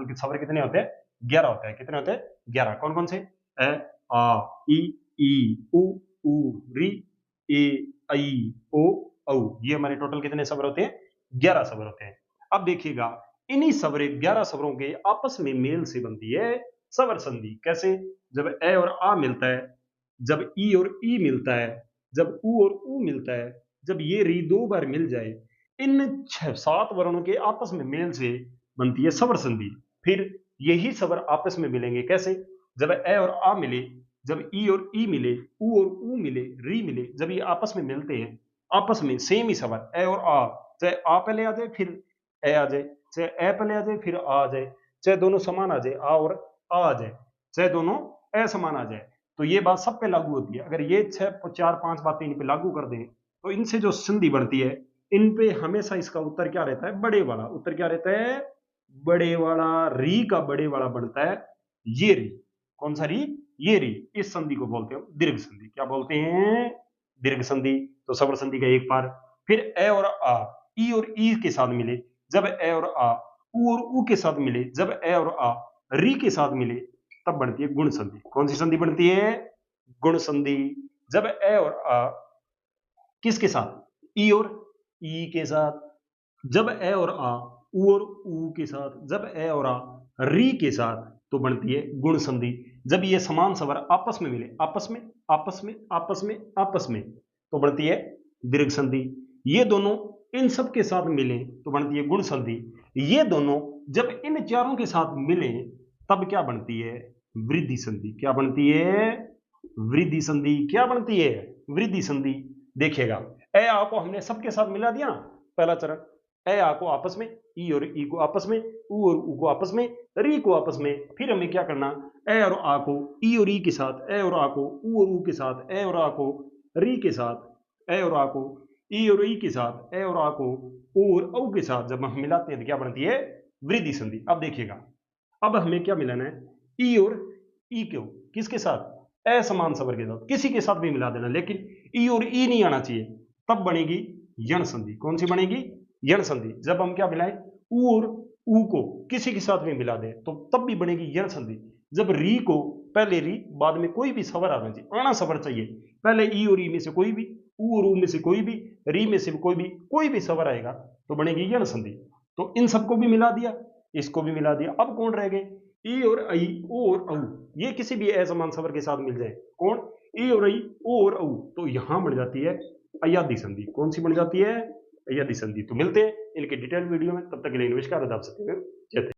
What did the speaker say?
Total के सवर कितने होते हैं? 11 होते हैं। कितने होते हैं? 11। कौन कौन से? ए, आ, ई, उ, री, ए, ऐ, ओ, औ। ये हमारे टोटल कितने सवर होते हैं? 11 सवर होते हैं। अब देखिएगा, इन्हीं सवरे 11 सवरों के आपस में मेल से बनती है सवर संधि। कैसे? जब ए और आ मिलता है, जब ई और ई मिलता है, जब उ और उ मिलता है, जब ये री 2 बार मिल जाए, इन 7 वर्णों के आपस में मेल से बनती है सवर संधि। फिर यही सवर आपस में मिलेंगे। कैसे? जब ए और आ मिले, जब ई और ई मिले, उ और उ मिले, री मिले, जब ये आपस में मिलते हैं, आपस में सेम ही सवर ए और आ, चाहे आ पहले आ जाए फिर ए आ जाए, चाहे ए पहले आ जाए फिर आ जाए, चाहे दोनों समान आ जाए आ और आ जाए, चाहे दोनों असमान आ जाए, तो ये बात सब पे लागू होती है। अगर ये 4-5 बातें इन पे लागू कर दें तो इनसे जो संधि बनती है, इन पे हमेशा इसका उत्तर क्या रहता है? बड़े वाला। उत्तर क्या रहता है? बड़े वाला। री का बड़े वाला बनता है ये री। कौन सा री? ये री। इस संधि को बोलते हैं दीर्घ संधि। क्या बोलते हैं? दीर्घ संधि। तो सवर संधि का एक बार। फिर ए और आ, ई और ई के साथ मिले, जब ए और आ, उ और उ के साथ मिले, जब ए और आ, री के साथ मिले, तब बनती है गुण संधि। कौन सी संधि बनती है? गुण संधि। जब ए और आ किसके साथ? ई और ई के साथ, जब ए और आ उ और उ के साथ, जब ए और आ री के साथ, तो बनती है गुण संधि। जब ये समान स्वर आपस में मिले, आपस में, आपस में, आपस में, आपस में, तो बनती है दीर्घ संधि। ये दोनों इन सब के साथ मिले तो बनती है गुण संधि। ये दोनों जब इन चारों के साथ मिले तब क्या बनती है? वृद्धि संधि। क्या बनती है? वृद्धि संधि। क्या बनती है? वृद्धि संधि। देखिएगा, ए आ को हमने सबके साथ मिला दिया ना, पहला चरण। ए आ को आपस में, ई और ई को आपस में, उ और उ को आपस में, री को आपस में। फिर हमें क्या करना? ए और आ को ई और ई के साथ, ए और आ को उ और उ के साथ, ए और आ को री के साथ, ए और आ को ई और ई के साथ, ए और आ को ओ और औ के साथ जब हम मिलाते हैं तो क्या बनती है? वृद्धि संधि। अब देखिएगा, अब हमें क्या मिलाना है? ई और ई को किसके साथ? असमान स्वर के साथ। किसी के साथ भी मिला देना, लेकिन ई और ई नहीं आना चाहिए, तब बनेगी यण संधि। कौन सी बनेगी? यण संधि। जब हम क्या मिलाएं? उ और उ को किसी के साथ भी मिला दें तो तब भी बनेगी यण संधि। जब री को पहले री, बाद में कोई भी स्वर आना चाहिए, आना स्वर चाहिए। पहले ई और ई में से कोई भी, उ और उ में से कोई भी, री में से कोई भी स्वर आएगा तो बनेगी यण संधि। तो इन सबको भी मिला दिया, इसको भी मिला दिया। अब कौन रह गए? ई और आई, ओ और औ। ये किसी भी असमान स्वर के साथ मिल जाए। कौन? ई और आई, ओ और औ। तो यहां बन जाती है अयादी संधि। कौन सी बन जाती है? अयादी संधि। तो मिलते हैं इनके डिटेल वीडियो में, तब तक के लिए नमस्कार, आदाब, सत्यम, जय हिंद।